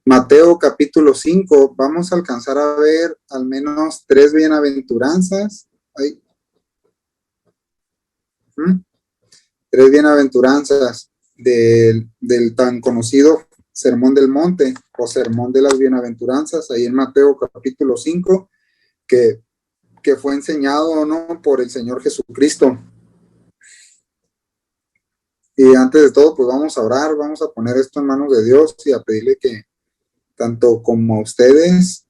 Mateo capítulo 5, vamos a alcanzar a ver al menos tres bienaventuranzas. Ay, tres bienaventuranzas del tan conocido Sermón del Monte o Sermón de las Bienaventuranzas, ahí en Mateo capítulo 5, que fue enseñado, ¿no?, por el Señor Jesucristo. Y antes de todo, pues vamos a orar, vamos a poner esto en manos de Dios y a pedirle que tanto como a ustedes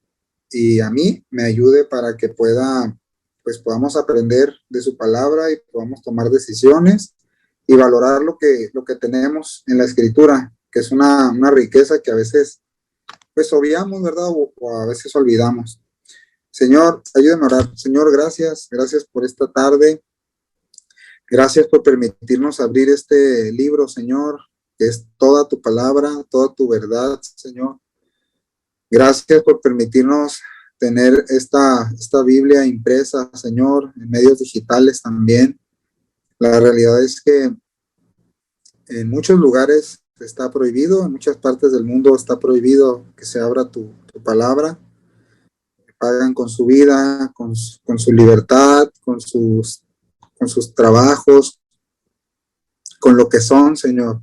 y a mí me ayude para que podamos aprender de su palabra y podamos tomar decisiones y valorar lo que tenemos en la Escritura, que es una riqueza que a veces pues obviamos, ¿verdad? O a veces olvidamos. Señor, ayúdame a orar. Señor, gracias por esta tarde. Gracias por permitirnos abrir este libro, Señor, que es toda tu palabra, toda tu verdad, Señor. Gracias por permitirnos tener esta Biblia impresa, Señor, en medios digitales también. La realidad es que en muchos lugares está prohibido, en muchas partes del mundo está prohibido que se abra tu palabra. Pagan con su vida, con su libertad, con sus trabajos, con lo que son, Señor.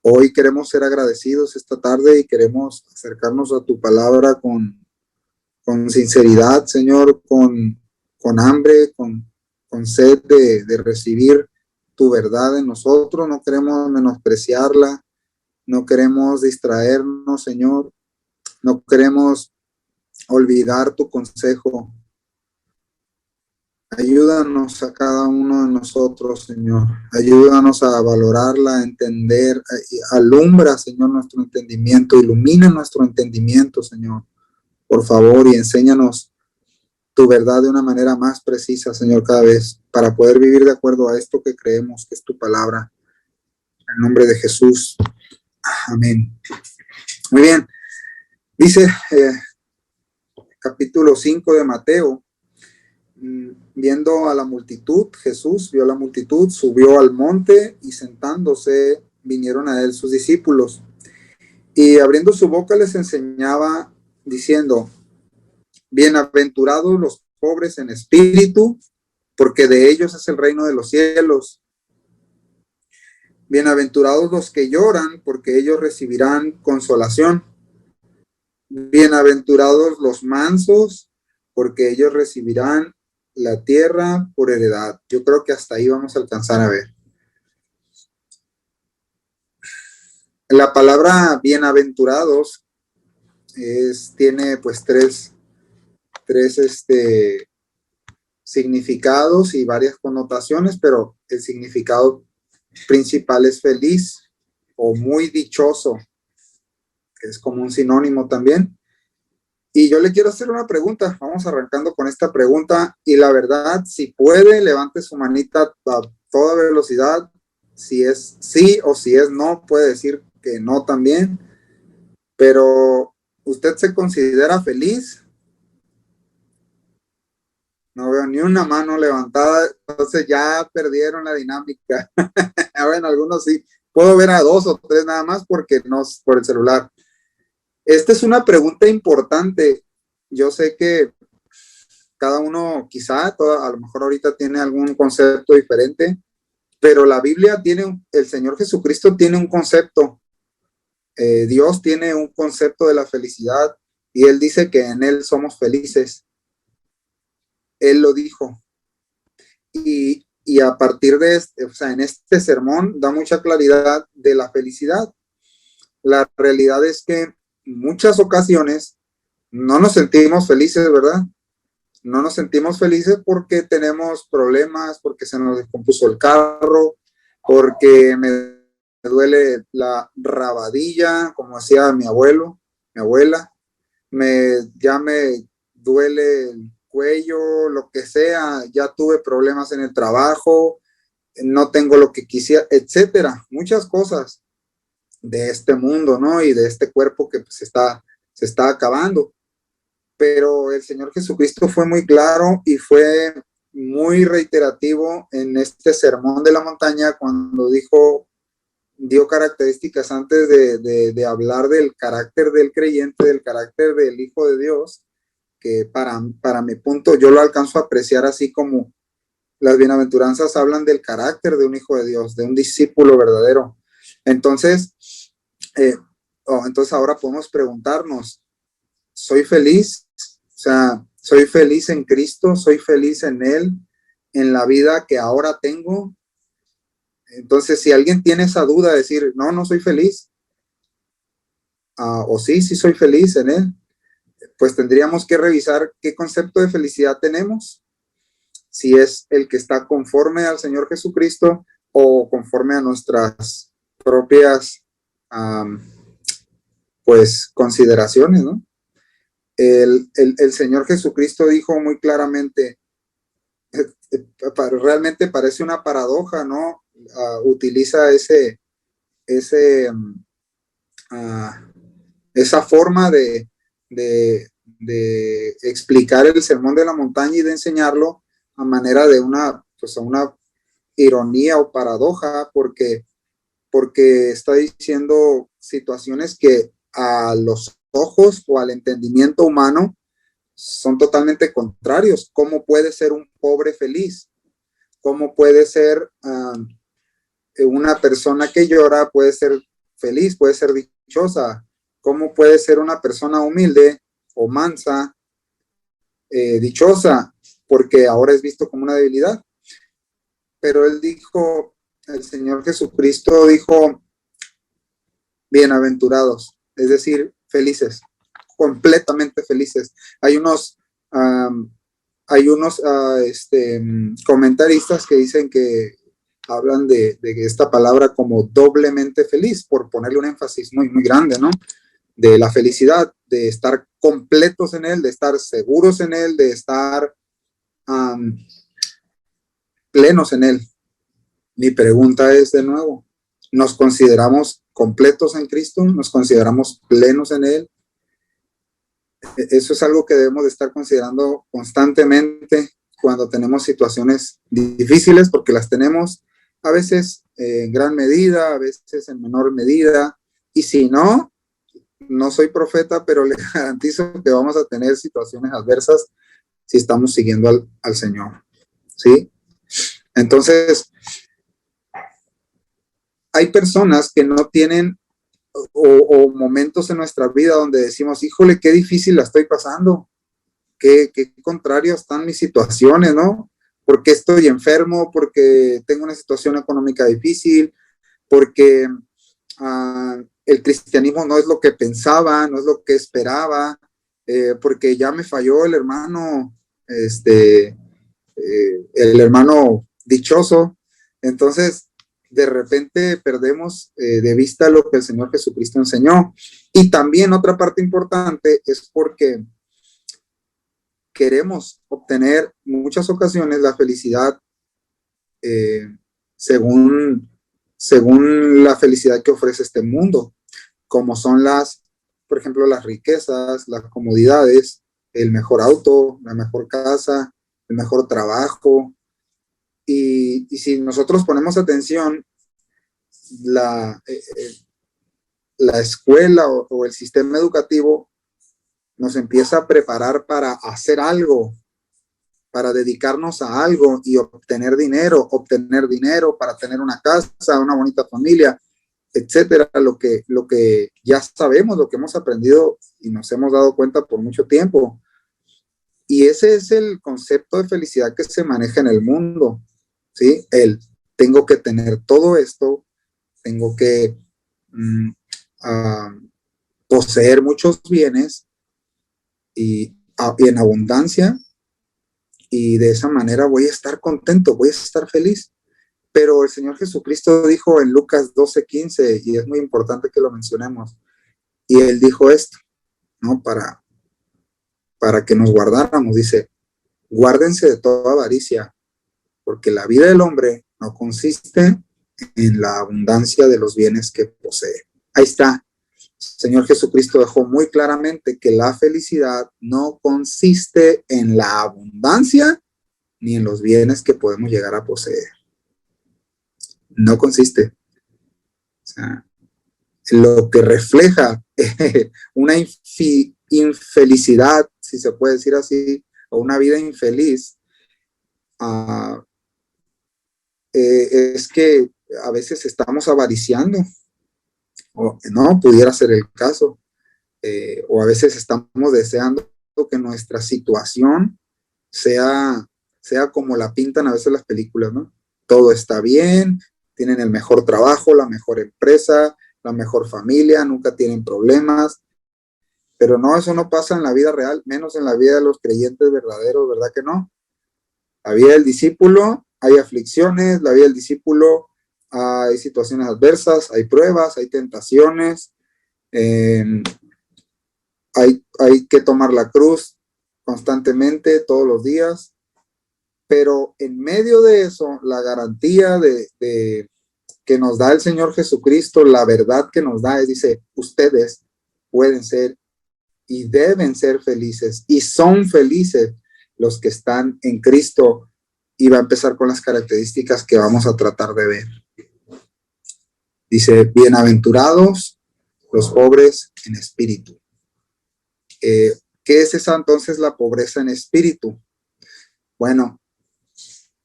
Hoy queremos ser agradecidos esta tarde y queremos acercarnos a tu palabra con sinceridad, Señor, con hambre, con sed de recibir tu verdad en nosotros. No queremos menospreciarla, no queremos distraernos, Señor, no queremos olvidar tu consejo. Ayúdanos a cada uno de nosotros, Señor. Ayúdanos a valorarla, a entender. Alumbra, Señor, nuestro entendimiento. Ilumina nuestro entendimiento, Señor. Por favor, y enséñanos tu verdad de una manera más precisa, Señor, cada vez, para poder vivir de acuerdo a esto que creemos que es tu palabra. En el nombre de Jesús. Amén. Muy bien. Dice capítulo 5 de Mateo. Viendo a la multitud, Jesús vio a la multitud, subió al monte y sentándose vinieron a él sus discípulos. Y abriendo su boca les enseñaba diciendo: bienaventurados los pobres en espíritu, porque de ellos es el reino de los cielos. Bienaventurados los que lloran, porque ellos recibirán consolación. Bienaventurados los mansos, porque ellos recibirán la tierra por heredad. Yo creo que hasta ahí vamos a alcanzar a ver. La palabra bienaventurados tiene pues tres significados y varias connotaciones, pero el significado principal es feliz o muy dichoso, que es como un sinónimo también. Y yo le quiero hacer una pregunta. Vamos arrancando con esta pregunta. Y la verdad, si puede, levante su manita a toda velocidad. Si es sí o si es no, puede decir que no también. Pero, ¿usted se considera feliz? No veo ni una mano levantada. Entonces ya perdieron la dinámica. Bueno, algunos sí. Puedo ver a dos o tres nada más porque no por el celular. Esta es una pregunta importante. Yo sé que cada uno quizá, a lo mejor ahorita tiene algún concepto diferente, pero la Biblia el Señor Jesucristo tiene un concepto. Dios tiene un concepto de la felicidad y Él dice que en Él somos felices. Él lo dijo. Y a partir de en este sermón da mucha claridad de la felicidad. La realidad es que en muchas ocasiones no nos sentimos felices, ¿verdad? No nos sentimos felices porque tenemos problemas, porque se nos descompuso el carro, porque me duele la rabadilla, como hacía mi abuelo, mi abuela, ya me duele el cuello, lo que sea, ya tuve problemas en el trabajo, no tengo lo que quisiera, etcétera, muchas cosas de este mundo, ¿no? Y de este cuerpo que pues, se está acabando. Pero el Señor Jesucristo fue muy claro y fue muy reiterativo en este sermón de la montaña cuando dijo dio características antes de hablar del carácter del creyente, del carácter del Hijo de Dios, que para mi punto yo lo alcanzo a apreciar así como las bienaventuranzas hablan del carácter de un hijo de Dios, de un discípulo verdadero. Entonces, eh, entonces ahora podemos preguntarnos, ¿soy feliz? O sea, ¿soy feliz en Cristo? ¿Soy feliz en Él? ¿En la vida que ahora tengo? Entonces, si alguien tiene esa duda de decir, no, no soy feliz, o sí, sí soy feliz en Él, pues tendríamos que revisar qué concepto de felicidad tenemos, si es el que está conforme al Señor Jesucristo o conforme a nuestras propias pues consideraciones, ¿no? El Señor Jesucristo dijo muy claramente, realmente parece una paradoja, ¿no? Utiliza ese esa forma de explicar el sermón de la montaña y de enseñarlo a manera de pues, una ironía o paradoja, porque está diciendo situaciones que a los ojos o al entendimiento humano son totalmente contrarios. ¿Cómo puede ser un pobre feliz? ¿Cómo puede ser una persona que llora puede ser feliz, puede ser dichosa? ¿Cómo puede ser una persona humilde o mansa, dichosa? Porque ahora es visto como una debilidad. Pero él dijo, el Señor Jesucristo dijo, bienaventurados, es decir, felices, completamente felices. Hay unos comentaristas que dicen que hablan de esta palabra como doblemente feliz, por ponerle un énfasis muy, muy grande, ¿no? De la felicidad, de estar completos en Él, de estar seguros en Él, de estar plenos en Él. Mi pregunta es de nuevo, ¿nos consideramos completos en Cristo? ¿Nos consideramos plenos en Él? Eso es algo que debemos de estar considerando constantemente cuando tenemos situaciones difíciles, porque las tenemos a veces en gran medida, a veces en menor medida, y si no, no soy profeta, pero le garantizo que vamos a tener situaciones adversas si estamos siguiendo al Señor, ¿sí? Entonces, hay personas que no tienen o momentos en nuestra vida donde decimos, híjole, qué difícil la estoy pasando, qué contrario están mis situaciones, ¿no? Porque estoy enfermo, porque tengo una situación económica difícil, porque el cristianismo no es lo que pensaba, no es lo que esperaba, porque ya me falló el hermano, el hermano dichoso. Entonces, de repente perdemos de vista lo que el Señor Jesucristo enseñó. Y también otra parte importante es porque queremos obtener en muchas ocasiones la felicidad eh, según, según la felicidad que ofrece este mundo, como son por ejemplo, las riquezas, las comodidades, el mejor auto, la mejor casa, el mejor trabajo. Y si nosotros ponemos atención, la, eh, eh, la escuela o el sistema educativo nos empieza a preparar para hacer algo, para dedicarnos a algo y obtener dinero para tener una casa, una bonita familia, etcétera, lo que ya sabemos, lo que hemos aprendido y nos hemos dado cuenta por mucho tiempo. Y ese es el concepto de felicidad que se maneja en el mundo, ¿sí? Tengo que tener todo esto, tengo que poseer muchos bienes y en abundancia, y de esa manera voy a estar contento, voy a estar feliz. Pero el Señor Jesucristo dijo en Lucas 12:15, y es muy importante que lo mencionemos, y Él dijo esto, ¿no? Para que nos guardáramos, dice, guárdense de toda avaricia, porque la vida del hombre no consiste en la abundancia de los bienes que posee. Ahí está. El Señor Jesucristo dejó muy claramente que la felicidad no consiste en la abundancia ni en los bienes que podemos llegar a poseer. No consiste. sea, lo que refleja una infelicidad, si se puede decir así, o una vida infeliz, uh, es que a veces estamos avariciando, o no, pudiera ser el caso, o a veces estamos deseando que nuestra situación sea como la pintan a veces las películas, ¿no? Todo está bien, tienen el mejor trabajo, la mejor empresa, la mejor familia, nunca tienen problemas, pero no, eso no pasa en la vida real, menos en la vida de los creyentes verdaderos, ¿verdad que no? La vida del discípulo, hay aflicciones, la vida del discípulo, hay situaciones adversas, hay pruebas, hay tentaciones, hay que tomar la cruz constantemente, todos los días, pero en medio de eso, la garantía de que nos da el Señor Jesucristo, la verdad que nos da, es, dice, ustedes pueden ser y deben ser felices, y son felices los que están en Cristo, y va a empezar con las características que vamos a tratar de ver. Dice, bienaventurados los pobres en espíritu. ¿Qué es esa entonces la pobreza en espíritu? Bueno,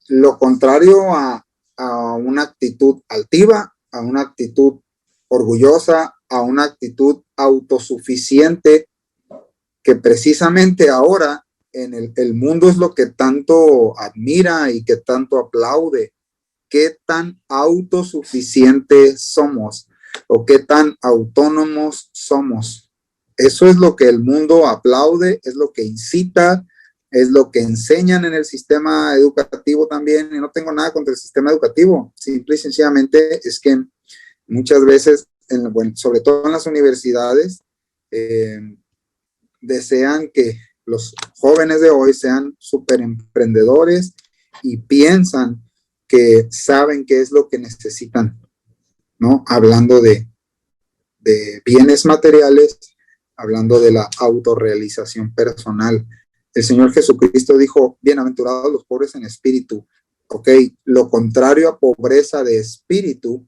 lo contrario a una actitud altiva, a una actitud orgullosa, a una actitud autosuficiente, que precisamente ahora en el mundo es lo que tanto admira y que tanto aplaude. ¿Qué tan autosuficientes somos o qué tan autónomos somos? Eso es lo que el mundo aplaude, es lo que incita, es lo que enseñan en el sistema educativo también, y no tengo nada contra el sistema educativo, simple y sencillamente es que muchas veces, bueno, sobre todo en las universidades, desean que los jóvenes de hoy sean súper emprendedores y piensan que saben qué es lo que necesitan, ¿no? Hablando de bienes materiales, hablando de la autorrealización personal. El Señor Jesucristo dijo, bienaventurados los pobres en espíritu. Ok, lo contrario a pobreza de espíritu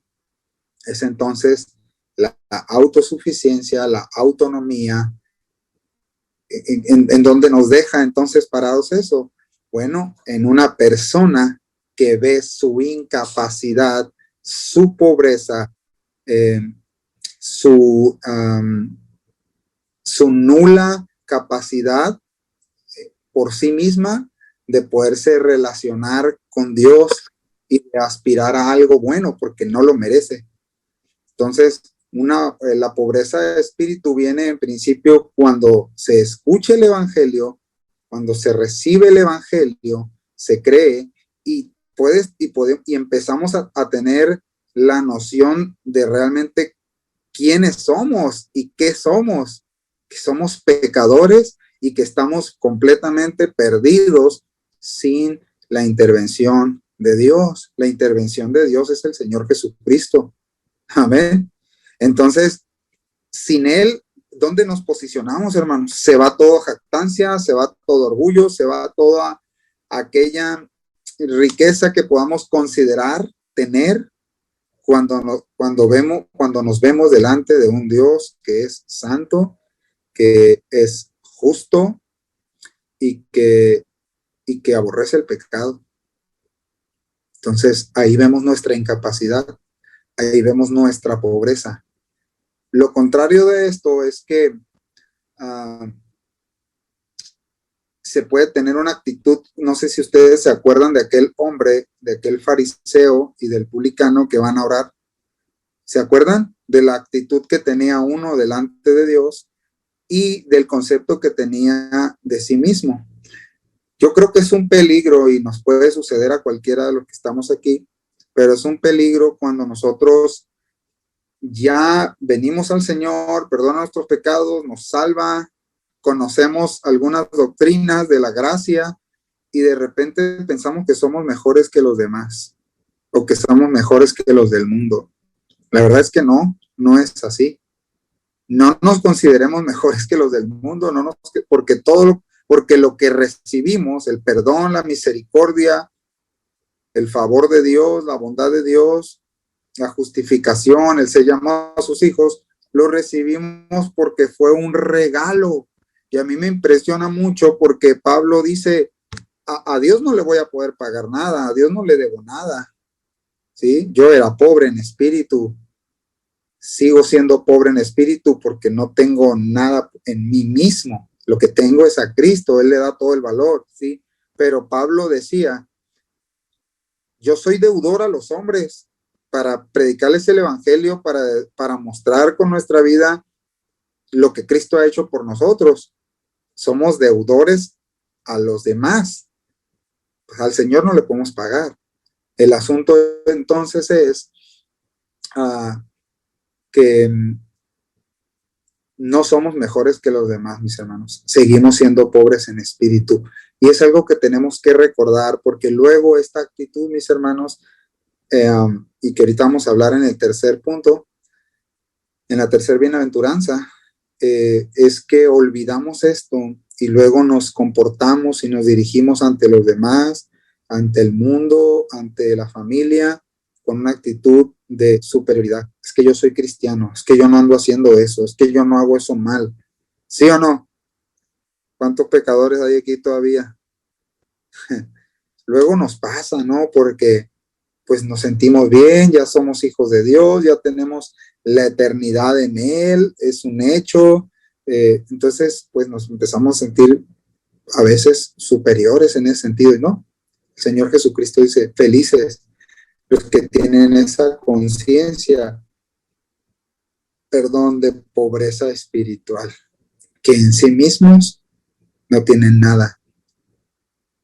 es entonces la autosuficiencia, la autonomía. ¿En donde nos deja entonces parados eso? Bueno, en una persona que ve su incapacidad, su pobreza, su nula capacidad por sí misma de poderse relacionar con Dios y de aspirar a algo bueno porque no lo merece. Entonces, la pobreza de espíritu viene en principio cuando se escucha el evangelio, cuando se recibe el evangelio, se cree y empezamos a tener la noción de realmente quiénes somos y qué somos, que somos pecadores y que estamos completamente perdidos sin la intervención de Dios. La intervención de Dios es el Señor Jesucristo. Amén. Entonces, sin Él, ¿dónde nos posicionamos, hermanos? Se va toda jactancia, se va todo orgullo, se va toda aquella riqueza que podamos considerar tener cuando nos vemos delante de un Dios que es santo, que es justo y que aborrece el pecado. Entonces, ahí vemos nuestra incapacidad, ahí vemos nuestra pobreza. Lo contrario de esto es que se puede tener una actitud, no sé si ustedes se acuerdan de aquel hombre, de aquel fariseo y del publicano que van a orar. ¿Se acuerdan de la actitud que tenía uno delante de Dios y del concepto que tenía de sí mismo? Yo creo que es un peligro y nos puede suceder a cualquiera de los que estamos aquí, pero es un peligro cuando nosotros ya venimos al Señor, perdona nuestros pecados, nos salva, conocemos algunas doctrinas de la gracia y de repente pensamos que somos mejores que los demás o que somos mejores que los del mundo. La verdad es que no es así. No nos consideremos mejores que los del mundo, porque lo que recibimos, el perdón, la misericordia, el favor de Dios, la bondad de Dios, la justificación, el ser llamados a sus hijos, lo recibimos porque fue un regalo. Y a mí me impresiona mucho porque Pablo dice, a Dios no le voy a poder pagar nada, a Dios no le debo nada, ¿sí? Yo era pobre en espíritu, sigo siendo pobre en espíritu porque no tengo nada en mí mismo. Lo que tengo es a Cristo, Él le da todo el valor, ¿sí? Pero Pablo decía, yo soy deudor a los hombres para predicarles el evangelio, para mostrar con nuestra vida lo que Cristo ha hecho por nosotros. Somos deudores a los demás. Pues al Señor no le podemos pagar. El asunto entonces es que no somos mejores que los demás, mis hermanos. Seguimos siendo pobres en espíritu. Y es algo que tenemos que recordar, porque luego esta actitud, mis hermanos, y que ahorita vamos a hablar en el tercer punto, en la tercera bienaventuranza, es que olvidamos esto y luego nos comportamos y nos dirigimos ante los demás, ante el mundo, ante la familia, con una actitud de superioridad. Es que yo soy cristiano, es que yo no ando haciendo eso, es que yo no hago eso mal. ¿Sí o no? ¿Cuántos pecadores hay aquí todavía? Luego nos pasa, ¿no? Porque pues nos sentimos bien, ya somos hijos de Dios, ya tenemos la eternidad en Él, es un hecho. Entonces, pues nos empezamos a sentir a veces superiores en ese sentido, ¿no? El Señor Jesucristo dice, felices los que tienen esa conciencia, perdón, de pobreza espiritual, que en sí mismos no tienen nada,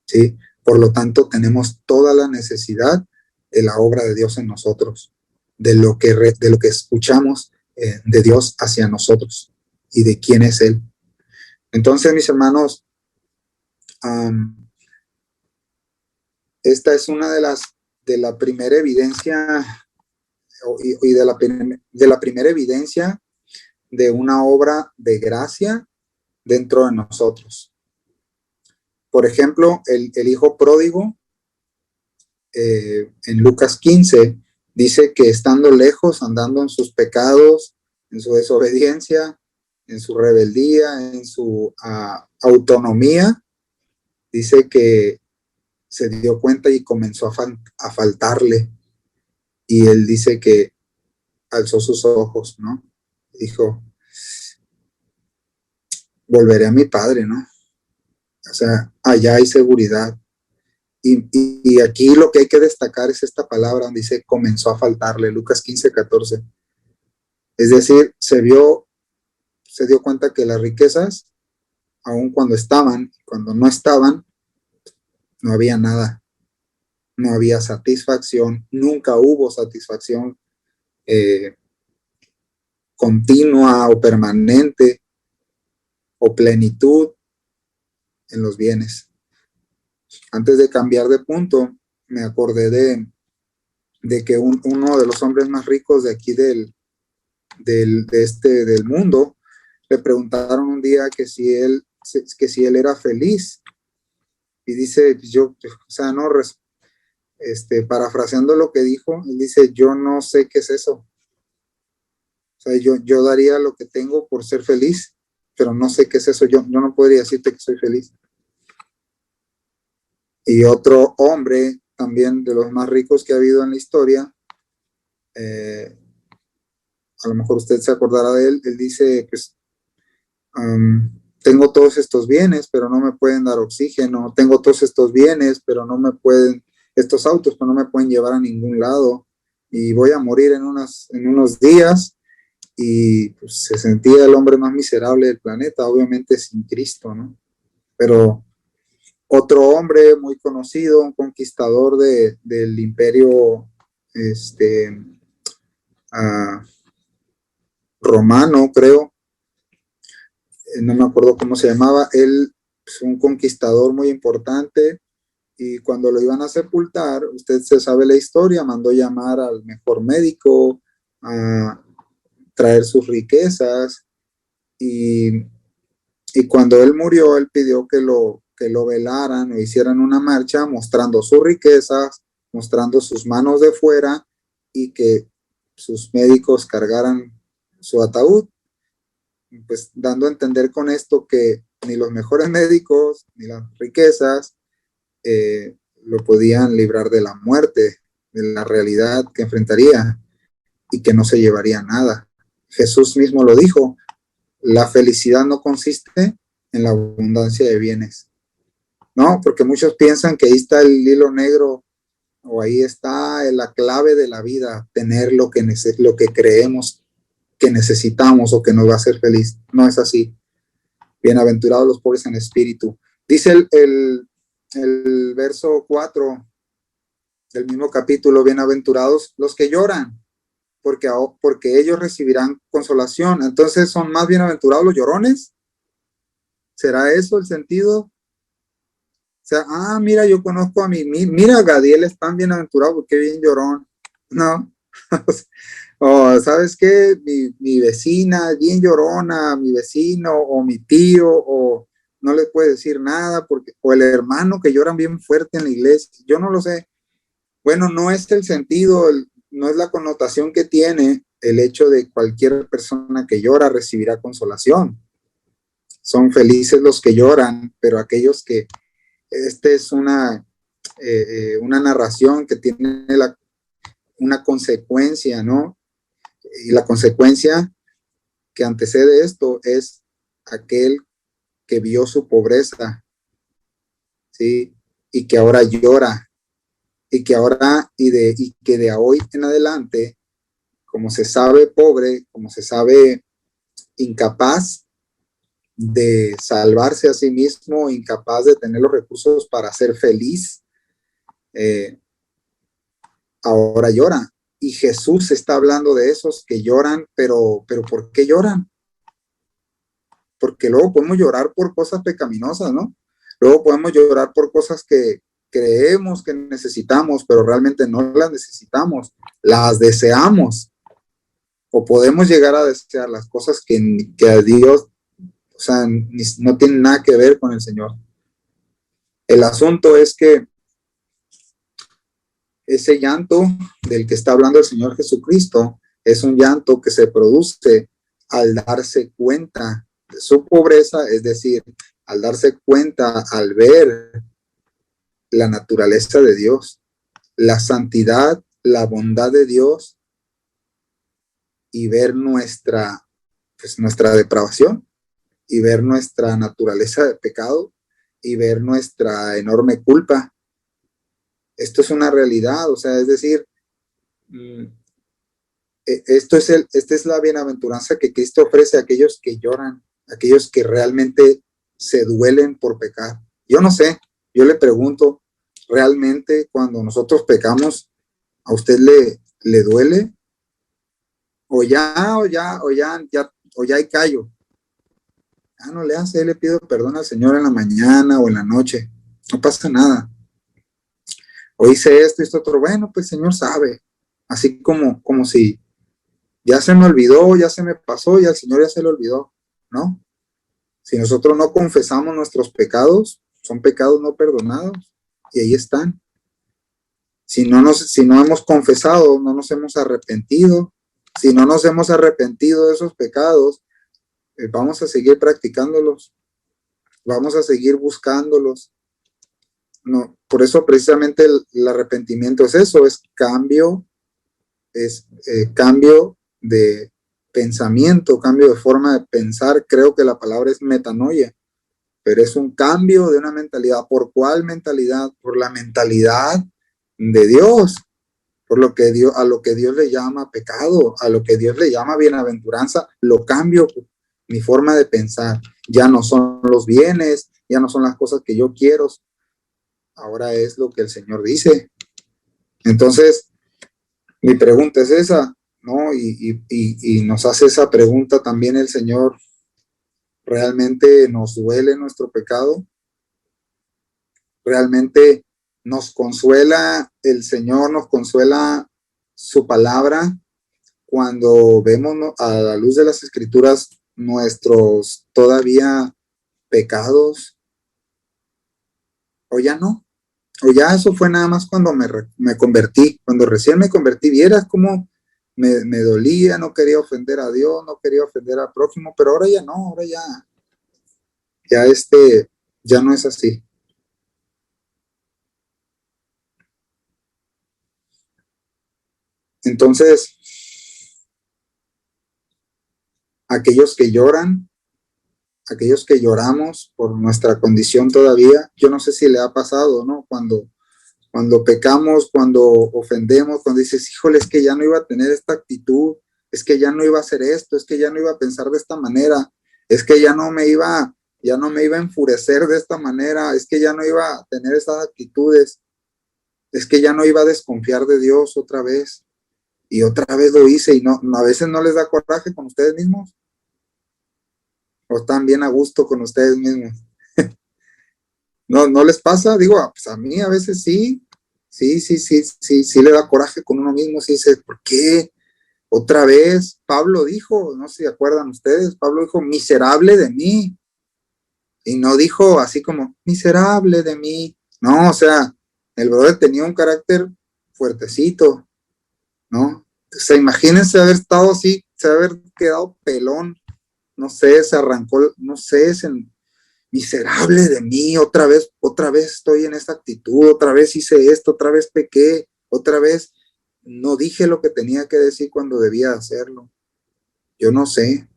¿sí? Por lo tanto, tenemos toda la necesidad de la obra de Dios en nosotros, de lo que escuchamos de Dios hacia nosotros y de quién es Él. Entonces, mis hermanos, esta es una de la primera evidencia y de la primera evidencia de una obra de gracia dentro de nosotros. Por ejemplo, el hijo pródigo, en Lucas 15, dice que estando lejos, andando en sus pecados, en su desobediencia, en su rebeldía, en su autonomía, dice que se dio cuenta y comenzó a faltarle. Y él dice que alzó sus ojos, ¿no? Dijo, volveré a mi padre, ¿no? O sea, allá hay seguridad. Y aquí lo que hay que destacar es esta palabra donde dice comenzó a faltarle, Lucas 15:14. Es decir, se dio cuenta que las riquezas, aun cuando estaban, cuando no estaban, no había nada, no había satisfacción, nunca hubo satisfacción continua o permanente o plenitud en los bienes. Antes de cambiar de punto, me acordé de que uno de los hombres más ricos de aquí del mundo, le preguntaron un día que si él era feliz, y dice, yo, o sea, no, parafraseando lo que dijo, él dice, yo no sé qué es eso. O sea, yo daría lo que tengo por ser feliz, pero no sé qué es eso. Yo no podría decirte que soy feliz. Y otro hombre, también de los más ricos que ha habido en la historia, a lo mejor usted se acordará de él, él dice, pues, tengo todos estos bienes, pero no me pueden dar oxígeno, tengo todos estos bienes, pero no me pueden, estos autos, pero no me pueden llevar a ningún lado, y voy a morir en unos días, y pues, se sentía el hombre más miserable del planeta, obviamente sin Cristo, ¿no? Pero otro hombre muy conocido, un conquistador del imperio romano, creo, no me acuerdo cómo se llamaba, él es un conquistador muy importante, y cuando lo iban a sepultar, usted se sabe la historia, mandó llamar al mejor médico, a traer sus riquezas, y cuando él murió, él pidió que lo velaran o hicieran una marcha mostrando sus riquezas, mostrando sus manos de fuera, y que sus médicos cargaran su ataúd, pues dando a entender con esto que ni los mejores médicos, ni las riquezas lo podían librar de la muerte, de la realidad que enfrentaría y que no se llevaría nada. Jesús mismo lo dijo, la felicidad no consiste en la abundancia de bienes, ¿no? Porque muchos piensan que ahí está el hilo negro o ahí está la clave de la vida, tener lo que creemos que necesitamos o que nos va a hacer feliz. No es así. Bienaventurados los pobres en espíritu. Dice el verso 4 del mismo capítulo, bienaventurados los que lloran, porque ellos recibirán consolación. Entonces, ¿son más bienaventurados los llorones? ¿Será eso el sentido? O sea, mira, yo conozco mira, Gadiel es tan bienaventurado porque bien llorón. No. O, ¿sabes qué? Mi vecina es bien llorona, mi vecino o mi tío, o no le puede decir nada, o el hermano que lloran bien fuerte en la iglesia. Yo no lo sé. Bueno, no es el sentido, no es la connotación que tiene el hecho de cualquier persona que llora recibirá consolación. Son felices los que lloran, pero aquellos que, es una narración que tiene una consecuencia, ¿no? Y la consecuencia que antecede esto es aquel que vio su pobreza, ¿sí? Y que ahora llora, y que de hoy en adelante, como se sabe pobre, como se sabe incapaz de salvarse a sí mismo, incapaz de tener los recursos para ser feliz, ahora llora. Y Jesús está hablando de esos que lloran, pero ¿por qué lloran? Porque luego podemos llorar por cosas pecaminosas, ¿no? Luego podemos llorar por cosas que creemos que necesitamos, pero realmente no las necesitamos, las deseamos. O podemos llegar a desear las cosas que a Dios, o sea, no tienen nada que ver con el Señor. El asunto es que ese llanto del que está hablando el Señor Jesucristo es un llanto que se produce al darse cuenta de su pobreza, es decir, al darse cuenta, al ver la naturaleza de Dios, la santidad, la bondad de Dios y ver nuestra depravación y ver nuestra naturaleza de pecado y ver nuestra enorme culpa. Esto es una realidad, o sea, es decir, esta es la bienaventuranza que Cristo ofrece a aquellos que lloran, a aquellos que realmente se duelen por pecar. Yo no sé, yo le pregunto, ¿realmente cuando nosotros pecamos, a usted le duele? O ya hay callo. No le hace, le pido perdón al Señor en la mañana o en la noche. No pasa nada. O hice esto otro. Bueno, pues el Señor sabe. Así como si ya se me olvidó, ya se me pasó, ya el Señor ya se le olvidó, ¿no? Si nosotros no confesamos nuestros pecados, son pecados no perdonados y ahí están. Si no hemos confesado, no nos hemos arrepentido. Si no nos hemos arrepentido de esos pecados, vamos a seguir practicándolos, vamos a seguir buscándolos. No, por eso precisamente el arrepentimiento es eso, es cambio de pensamiento, cambio de forma de pensar. Creo que la palabra es metanoia, pero es un cambio de una mentalidad. ¿Por cuál mentalidad? Por la mentalidad de Dios, a lo que Dios le llama pecado, a lo que Dios le llama bienaventuranza. Lo cambio, mi forma de pensar. Ya no son los bienes, ya no son las cosas que yo quiero, ahora es lo que el Señor dice. Entonces, mi pregunta es esa, ¿no? Y nos hace esa pregunta también el Señor. ¿Realmente nos duele nuestro pecado? ¿Realmente nos consuela el Señor, nos consuela su palabra cuando vemos, ¿no?, a la luz de las Escrituras nuestros todavía pecados? ¿O ya no? ¿O ya eso fue nada más cuando me convertí? Cuando recién me convertí, vieras cómo me dolía, no quería ofender a Dios, no quería ofender al prójimo, pero ahora ya no, ahora ya ya no es así. Entonces, aquellos que lloran, aquellos que lloramos por nuestra condición todavía, yo no sé si le ha pasado, ¿no? Cuando pecamos, cuando ofendemos, cuando dices, híjole, es que ya no iba a tener esta actitud, es que ya no iba a hacer esto, es que ya no iba a pensar de esta manera, es que ya no me iba a enfurecer de esta manera, es que ya no iba a tener esas actitudes, es que ya no iba a desconfiar de Dios otra vez. Y otra vez lo hice y no, a veces no les da coraje con ustedes mismos o están bien a gusto con ustedes mismos. No les pasa, digo, pues a mí a veces sí le da coraje con uno mismo, sí dice, ¿por qué? Otra vez, Pablo dijo, no sé si acuerdan ustedes, Pablo dijo, miserable de mí, y no dijo así como, miserable de mí, no, o sea, el brother tenía un carácter fuertecito, ¿no? O sea, imagínense haber estado así, se haber quedado pelón, no sé, se arrancó, no sé, miserable de mí, otra vez estoy en esta actitud, otra vez hice esto, otra vez pequé, otra vez no dije lo que tenía que decir cuando debía hacerlo. Yo no sé.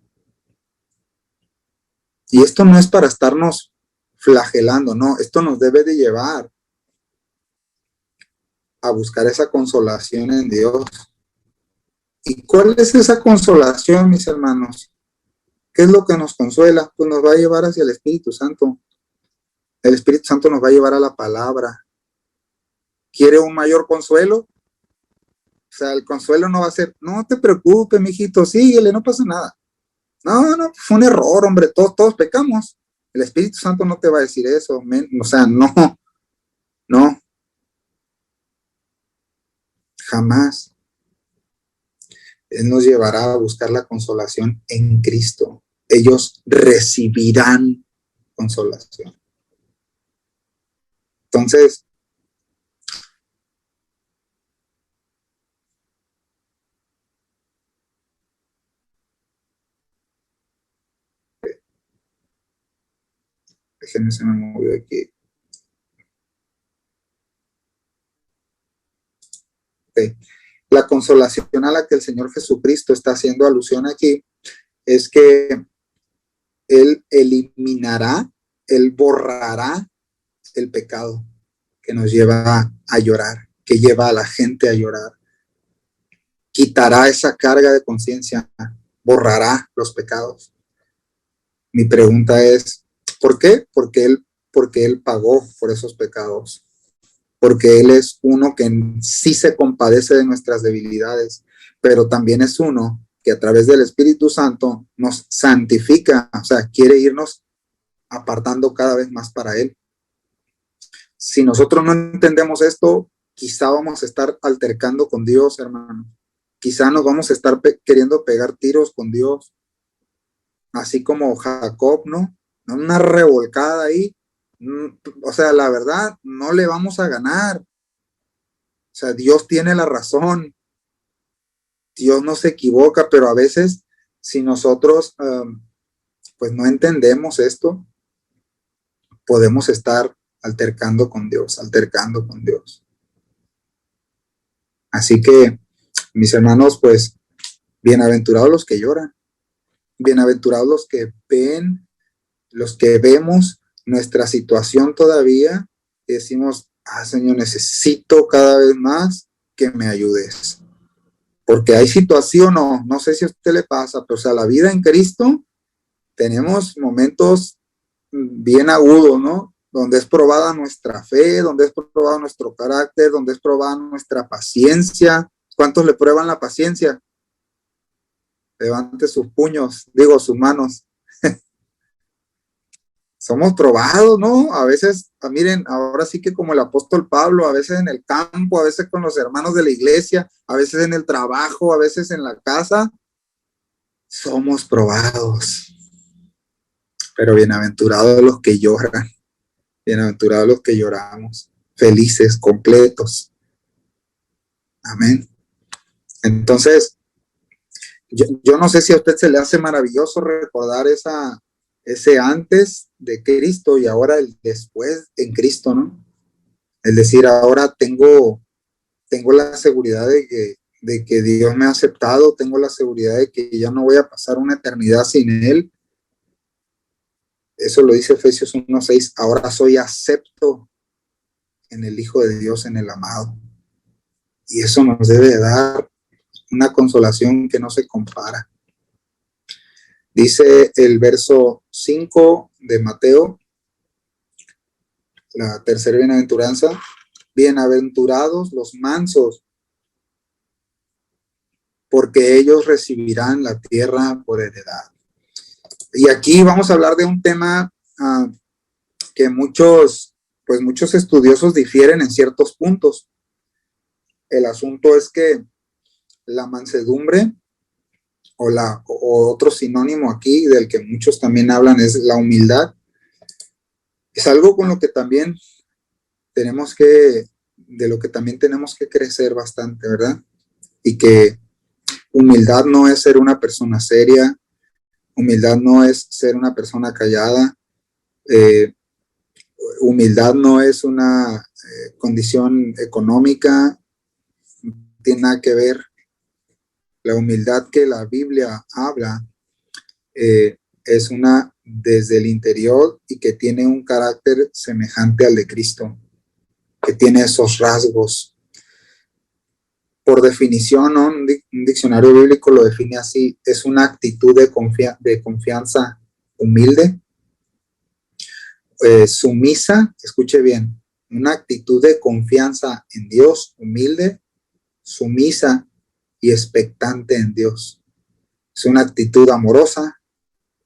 Y esto no es para estarnos flagelando, no, esto nos debe de llevar a buscar esa consolación en Dios. ¿Y cuál es esa consolación, mis hermanos? ¿Qué es lo que nos consuela? Pues nos va a llevar hacia el Espíritu Santo. El Espíritu Santo nos va a llevar a la palabra. ¿Quiere un mayor consuelo? O sea, el consuelo no va a ser, no te preocupes, mijito, síguele, no pasa nada. No, fue un error, hombre, todos pecamos. El Espíritu Santo no te va a decir eso, o sea, no, jamás. Él nos llevará a buscar la consolación en Cristo. Ellos recibirán consolación. Entonces, déjenme, se me movió aquí. Okay. La consolación a la que el Señor Jesucristo está haciendo alusión aquí es que Él eliminará, Él borrará el pecado que nos lleva a llorar, que lleva a la gente a llorar. Quitará esa carga de conciencia, borrará los pecados. Mi pregunta es, ¿por qué? Porque él pagó por esos pecados, porque Él es uno que sí se compadece de nuestras debilidades, pero también es uno que a través del Espíritu Santo nos santifica, o sea, quiere irnos apartando cada vez más para Él. Si nosotros no entendemos esto, quizá vamos a estar altercando con Dios, hermano. Quizá nos vamos a estar queriendo pegar tiros con Dios, así como Jacob, ¿no? Una revolcada ahí. O sea, la verdad, no le vamos a ganar. O sea, Dios tiene la razón. Dios no se equivoca, pero a veces, si nosotros, pues no entendemos esto, podemos estar altercando con Dios, altercando con Dios. Así que, mis hermanos, pues, bienaventurados los que lloran, bienaventurados los que ven, los que vemos nuestra situación todavía y decimos, Señor, necesito cada vez más que me ayudes. Porque hay situación, no sé si a usted le pasa, pero o sea, la vida en Cristo, tenemos momentos bien agudos, ¿no? Donde es probada nuestra fe, donde es probado nuestro carácter, donde es probada nuestra paciencia. ¿Cuántos le prueban la paciencia? Levante sus puños, digo sus manos. Somos probados, ¿no? A veces, miren, ahora sí que como el apóstol Pablo, a veces en el campo, a veces con los hermanos de la iglesia, a veces en el trabajo, a veces en la casa, somos probados. Pero bienaventurados los que lloran, bienaventurados los que lloramos, felices, completos. Amén. Entonces, yo no sé si a usted se le hace maravilloso recordar ese antes de Cristo y ahora el después en Cristo, ¿no? Es decir, ahora tengo la seguridad de que Dios me ha aceptado, tengo la seguridad de que ya no voy a pasar una eternidad sin Él. Eso lo dice Efesios 1:6. Ahora soy acepto en el Hijo de Dios, en el amado. Y eso nos debe dar una consolación que no se compara. Dice el verso 5 de Mateo, la tercera bienaventuranza: bienaventurados los mansos, porque ellos recibirán la tierra por heredad. Y aquí vamos a hablar de un tema que muchos estudiosos difieren en ciertos puntos. El asunto es que la mansedumbre o otro sinónimo aquí del que muchos también hablan es la humildad. Es algo con lo que también de lo que también tenemos que crecer bastante, ¿verdad? Y que humildad no es ser una persona seria, humildad no es ser una persona callada, humildad no es una condición económica, no tiene nada que ver. La humildad que la Biblia habla es una desde el interior y que tiene un carácter semejante al de Cristo, que tiene esos rasgos. Por definición, ¿no? Un diccionario bíblico lo define así: es una actitud de confianza humilde, sumisa, escuche bien, una actitud de confianza en Dios, humilde, sumisa y expectante en Dios. Es una actitud amorosa,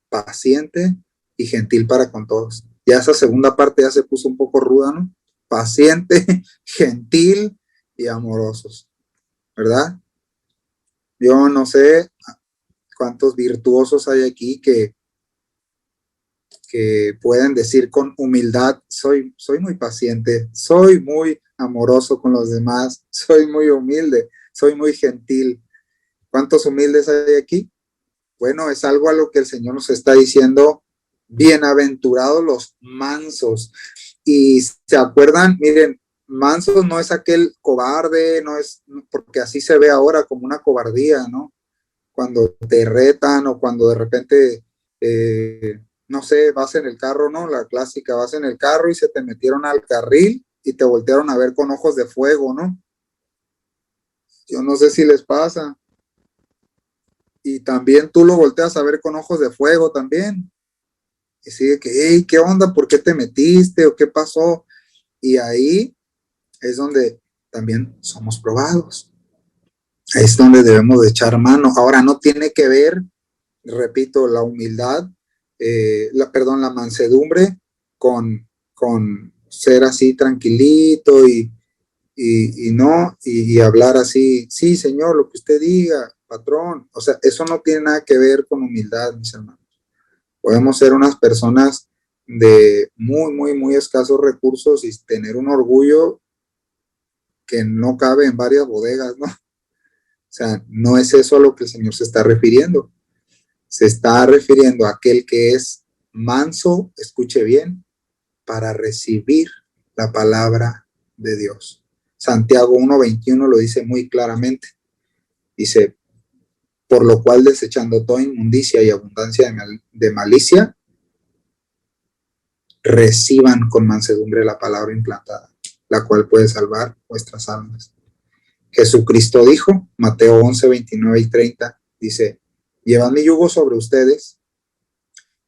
paciente y gentil para con todos. Ya esa segunda parte ya se puso un poco ruda, ¿no? Paciente, gentil y amorosos, ¿verdad? Yo no sé cuántos virtuosos hay aquí que pueden decir con humildad: soy muy paciente, soy muy amoroso con los demás, soy muy humilde, soy muy gentil. ¿Cuántos humildes hay aquí? Bueno, es algo a lo que el Señor nos está diciendo: bienaventurados los mansos. Y se acuerdan, miren, mansos no es aquel cobarde, no es, porque así se ve ahora como una cobardía, ¿no? Cuando te retan o cuando de repente, no sé, vas en el carro, ¿no? La clásica, vas en el carro y se te metieron al carril y te voltearon a ver con ojos de fuego, ¿no? Yo no sé si les pasa. Y también tú lo volteas a ver con ojos de fuego también. Y sigue que, hey, ¿qué onda? ¿Por qué te metiste? ¿O qué pasó? Y ahí es donde también somos probados. Ahí es donde debemos de echar mano. Ahora, no tiene que ver, repito, la humildad, la mansedumbre con ser así tranquilito y hablar así: sí, señor, lo que usted diga, patrón. O sea, eso no tiene nada que ver con humildad, mis hermanos. Podemos ser unas personas de muy escasos recursos y tener un orgullo que no cabe en varias bodegas, ¿no? O sea, no es eso a lo que el Señor se está refiriendo. Se está refiriendo a aquel que es manso, escuche bien, para recibir la palabra de Dios. Santiago 1:21 lo dice muy claramente. Dice: por lo cual, desechando toda inmundicia y abundancia de malicia, reciban con mansedumbre la palabra implantada, la cual puede salvar vuestras almas. Jesucristo dijo, Mateo 11:29-30, dice: llevad mi yugo sobre ustedes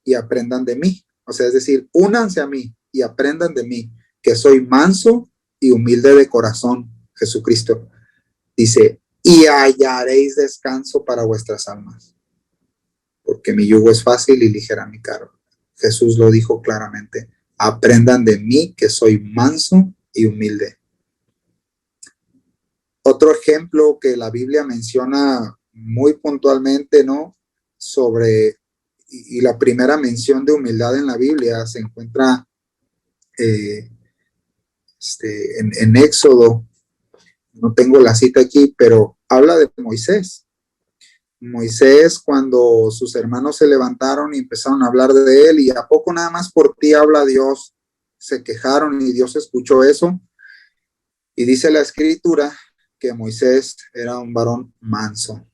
y aprendan de mí. O sea, es decir, únanse a mí y aprendan de mí, que soy manso y humilde de corazón. Jesucristo dice: y hallaréis descanso para vuestras almas, porque mi yugo es fácil y ligera mi carga. Jesús lo dijo claramente: aprendan de mí, que soy manso y humilde. Otro ejemplo que la Biblia menciona muy puntualmente, ¿no? Y la primera mención de humildad en la Biblia se encuentra en Éxodo. No tengo la cita aquí, pero habla de Moisés. Moisés, cuando sus hermanos se levantaron y empezaron a hablar de él, y a poco nada más por ti habla Dios, se quejaron y Dios escuchó eso. Y dice la escritura que Moisés era un varón manso.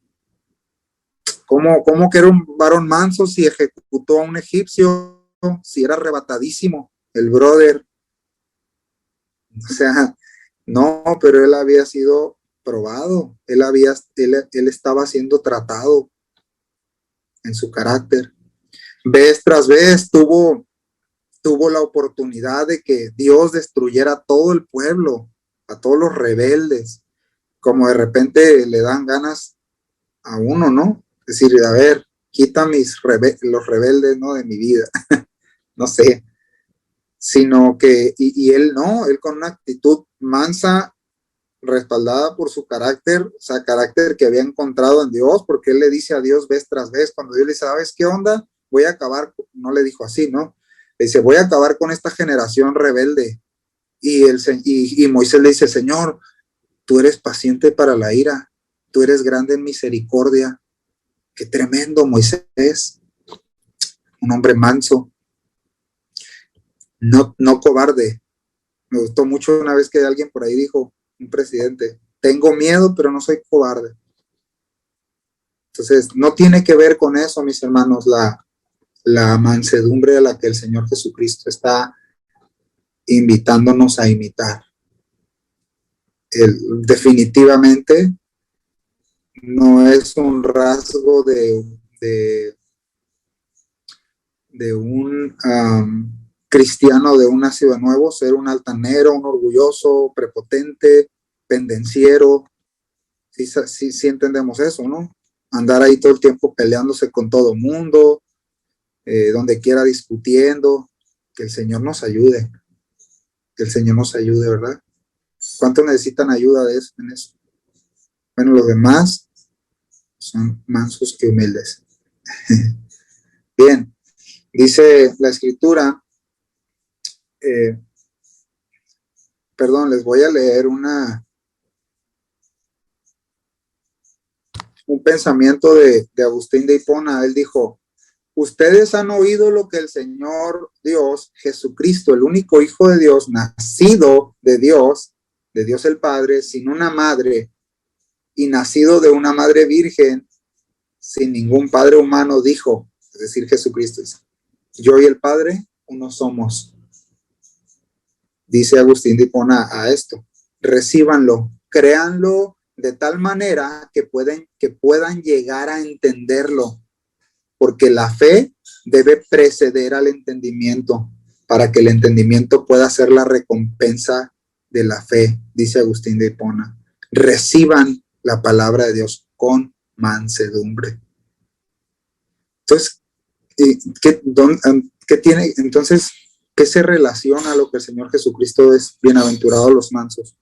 ¿Cómo que era un varón manso si ejecutó a un egipcio, si era arrebatadísimo el brother? O sea, no, pero él había sido probado, él estaba siendo tratado en su carácter. Vez tras vez tuvo la oportunidad de que Dios destruyera a todo el pueblo, a todos los rebeldes, como de repente le dan ganas a uno, ¿no? Es decir, a ver, quita los rebeldes, ¿no? De mi vida, no sé, sino que, y él no, él con una actitud mansa, respaldada por su carácter, o sea, carácter que había encontrado en Dios, porque él le dice a Dios vez tras vez, cuando Dios le dice, ¿sabes qué onda? Voy a acabar, no le dijo así, ¿no? Le dice, voy a acabar con esta generación rebelde. Y Moisés le dice, Señor, tú eres paciente para la ira, tú eres grande en misericordia. Qué tremendo Moisés, un hombre manso, no cobarde. Me gustó mucho una vez que alguien por ahí dijo, un presidente, tengo miedo, pero no soy cobarde. Entonces, no tiene que ver con eso, mis hermanos, la mansedumbre a la que el Señor Jesucristo está invitándonos a imitar. Definitivamente no es un rasgo de un cristiano de un nacido de nuevo, ser un altanero, un orgulloso, prepotente, pendenciero. Sí entendemos eso, ¿no? Andar ahí todo el tiempo peleándose con todo mundo, donde quiera discutiendo. Que el Señor nos ayude, que el Señor nos ayude, ¿verdad? ¿Cuántos necesitan ayuda de eso, en eso? Bueno, los demás son mansos y humildes. Bien, dice la escritura, perdón, les voy a leer un pensamiento de Agustín de Hipona. Él dijo, ustedes han oído lo que el Señor Dios, Jesucristo, el único Hijo de Dios, nacido de Dios el Padre, sin una madre, y nacido de una madre virgen, sin ningún padre humano, dijo, es decir, Jesucristo, yo y el Padre uno somos. Dice Agustín de Hipona a esto, recíbanlo, créanlo de tal manera que puedan llegar a entenderlo, porque la fe debe preceder al entendimiento para que el entendimiento pueda ser la recompensa de la fe, dice Agustín de Hipona. Reciban la palabra de Dios con mansedumbre. Entonces, ¿qué tiene? Entonces, ¿qué se relaciona a lo que el Señor Jesucristo es? Bienaventurados los mansos,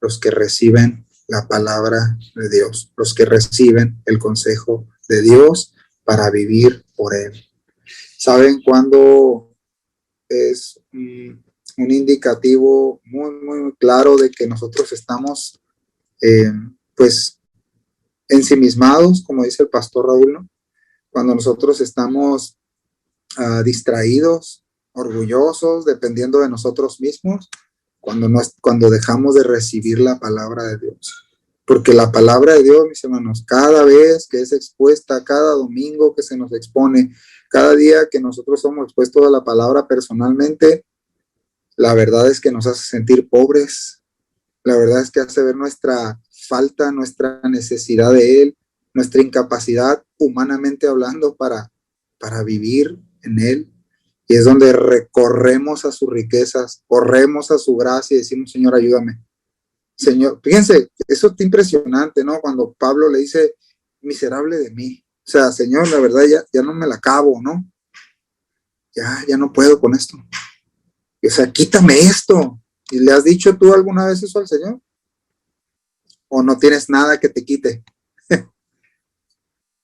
los que reciben la palabra de Dios, los que reciben el consejo de Dios para vivir por Él. ¿Saben cuándo es un indicativo muy, muy claro de que nosotros estamos, pues, ensimismados, como dice el pastor Raúl, ¿no? Cuando nosotros estamos distraídos, orgullosos, dependiendo de nosotros mismos, cuando dejamos de recibir la palabra de Dios. Porque la palabra de Dios, mis hermanos, cada vez que es expuesta, cada domingo que se nos expone, cada día que nosotros somos expuestos a la palabra personalmente, la verdad es que nos hace sentir pobres, la verdad es que hace ver nuestra falta, nuestra necesidad de Él, nuestra incapacidad, humanamente hablando, para vivir en Él. Y es donde recorremos a sus riquezas, corremos a su gracia y decimos, Señor, ayúdame. Señor, fíjense, eso está impresionante, ¿no? Cuando Pablo le dice, miserable de mí. O sea, Señor, la verdad ya no me la acabo, ¿no? Ya no puedo con esto. O sea, quítame esto. ¿Y le has dicho tú alguna vez eso al Señor? ¿O no tienes nada que te quite?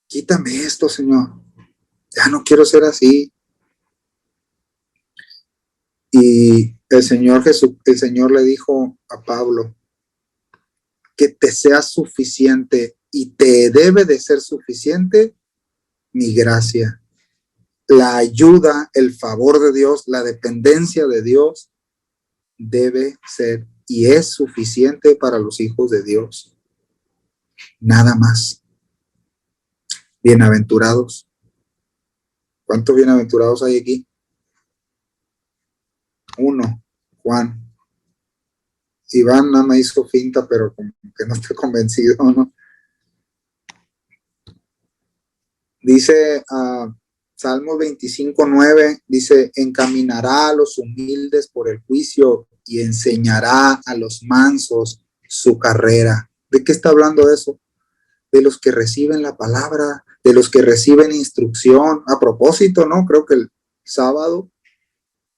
Quítame esto, Señor. Ya no quiero ser así. Y el Señor le dijo a Pablo, que te sea suficiente y te debe de ser suficiente mi gracia. La ayuda, el favor de Dios, la dependencia de Dios debe ser y es suficiente para los hijos de Dios. Nada más. Bienaventurados. ¿Cuántos bienaventurados hay aquí? Uno, Juan. Iván nada más hizo finta, pero como que no estoy convencido, ¿no? Dice Salmos 25:9, dice, encaminará a los humildes por el juicio y enseñará a los mansos su carrera. ¿De qué está hablando eso? De los que reciben la palabra, de los que reciben instrucción. A propósito, ¿no? Creo que el sábado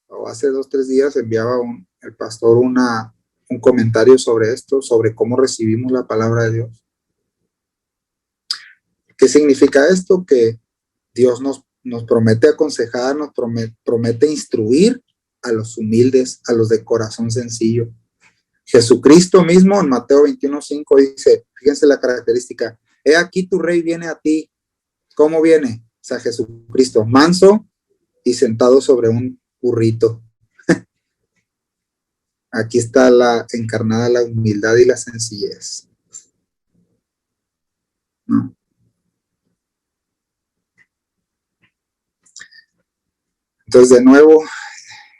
o hace 2, 3 días enviaba el pastor un comentario sobre esto, sobre cómo recibimos la palabra de Dios. ¿Qué significa esto? Que Dios nos promete aconsejar, nos promete instruir a los humildes, a los de corazón sencillo. Jesucristo mismo en Mateo 21:5 dice, fíjense la característica, he aquí tu rey viene a ti. ¿Cómo viene? O sea, Jesucristo, manso y sentado sobre un burrito. Aquí está encarnada la humildad y la sencillez, ¿no? Entonces, de nuevo,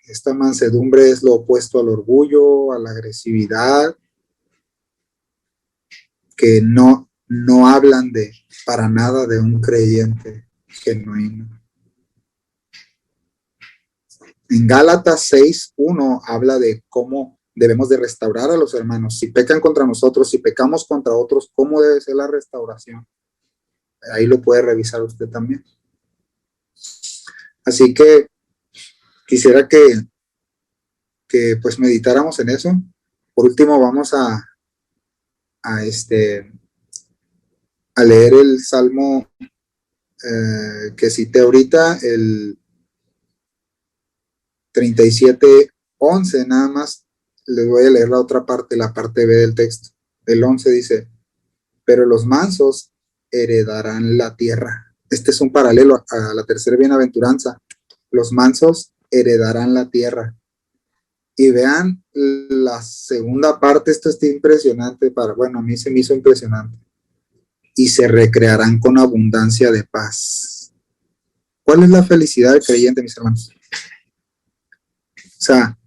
esta mansedumbre es lo opuesto al orgullo, a la agresividad, que no hablan para nada de un creyente genuino. En Gálatas 6:1 habla de cómo debemos de restaurar a los hermanos. Si pecan contra nosotros, si pecamos contra otros, ¿cómo debe ser la restauración? Ahí lo puede revisar usted también. Así que quisiera que pues meditáramos en eso. Por último, vamos a leer el Salmo que cité ahorita, el 37:11, nada más. Les voy a leer la otra parte, la parte B del texto. El 11 dice, pero los mansos heredarán la tierra. Este es un paralelo a la tercera bienaventuranza. Los mansos heredarán la tierra. Y vean la segunda parte, esto está impresionante, a mí se me hizo impresionante. Y se recrearán con abundancia de paz. ¿Cuál es la felicidad del creyente, mis hermanos? O sea,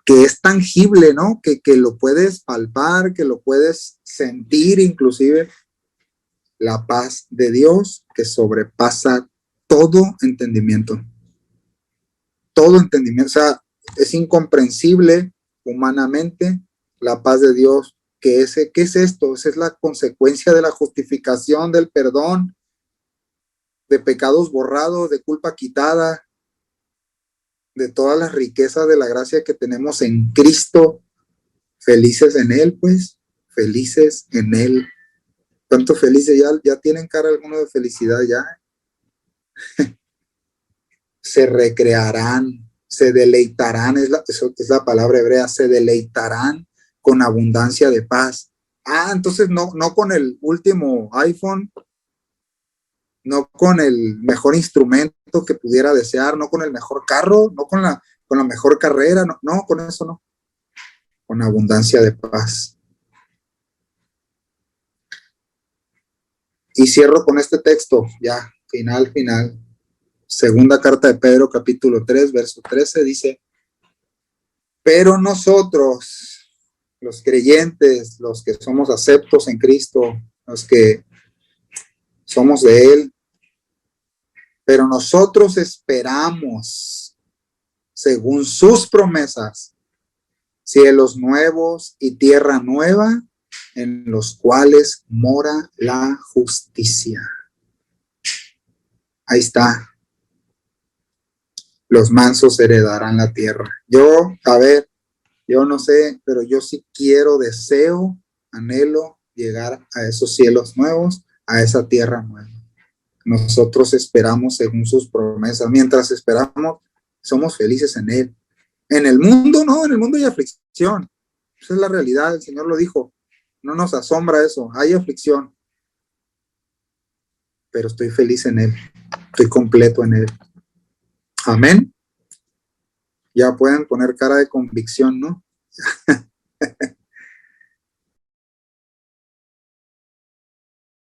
que es tangible, ¿no? Que lo puedes palpar, que lo puedes sentir inclusive. La paz de Dios que sobrepasa todo entendimiento. Todo entendimiento. O sea, es incomprensible humanamente la paz de Dios. ¿Qué es esto? Esa es la consecuencia de la justificación, del perdón, de pecados borrados, de culpa quitada, de todas las riquezas de la gracia que tenemos en Cristo. Felices en Él, pues, felices en Él. ¿Cuántos felices ya tienen cara alguno de felicidad ya? Se recrearán, se deleitarán, eso es la palabra hebrea, se deleitarán con abundancia de paz. Entonces no con el último iPhone, no con el mejor instrumento que pudiera desear, no con el mejor carro, no con la mejor carrera, no, con eso no. Con abundancia de paz. Y cierro con este texto, ya, final. Segunda carta de Pedro, capítulo 3, verso 13, dice, pero nosotros, los creyentes, los que somos aceptos en Cristo, los que somos de Él, pero nosotros esperamos, según sus promesas, cielos nuevos y tierra nueva, en los cuales mora la justicia. Ahí está. Los mansos heredarán la tierra. Yo no sé, pero yo sí deseo, anhelo llegar a esos cielos nuevos, a esa tierra nueva. Nosotros esperamos según sus promesas. Mientras esperamos, somos felices en Él. En el mundo, no, en el mundo hay aflicción. Esa es la realidad, el Señor lo dijo. No nos asombra eso, hay aflicción. pero estoy feliz en Él, estoy completo en Él. Amén. Ya pueden poner cara de convicción, ¿no?